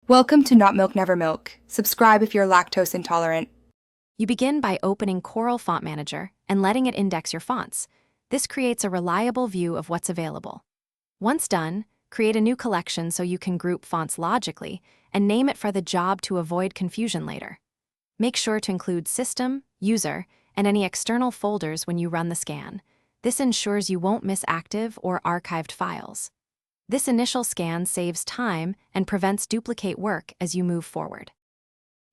Welcome to Not Milk Never Milk. Subscribe if you're lactose intolerant. You begin by opening Corel Font Manager and letting it index your fonts. This creates a reliable view of what's available. Once done, create a new collection so you can group fonts logically and name it for the job to avoid confusion later. Make sure to include System, User, and any external folders when you run the scan. This ensures you won't miss active or archived files. This initial scan saves time and prevents duplicate work as you move forward.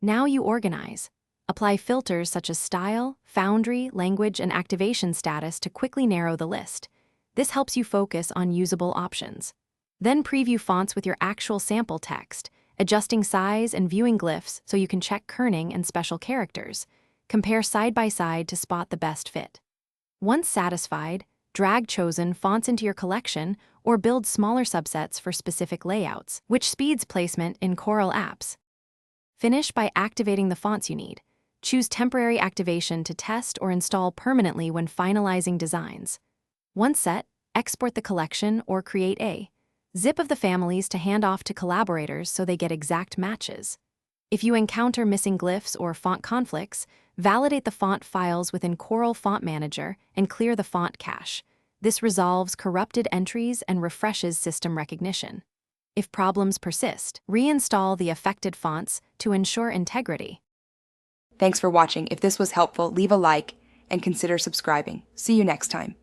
Now you organize. Apply filters such as style, foundry, language, and activation status to quickly narrow the list. This helps you focus on usable options. Then preview fonts with your actual sample text, adjusting size and viewing glyphs so you can check kerning and special characters. Compare side by side to spot the best fit. Once satisfied, drag chosen fonts into your collection or build smaller subsets for specific layouts, which speeds placement in Corel apps. Finish by activating the fonts you need. Choose temporary activation to test or install permanently when finalizing designs. Once set, export the collection or create a zip of the families to hand off to collaborators so they get exact matches. If you encounter missing glyphs or font conflicts, validate the font files within Corel Font Manager and clear the font cache. This resolves corrupted entries and refreshes system recognition. If problems persist, reinstall the affected fonts to ensure integrity. Thanks for watching. If this was helpful, leave a like and consider subscribing. See you next time.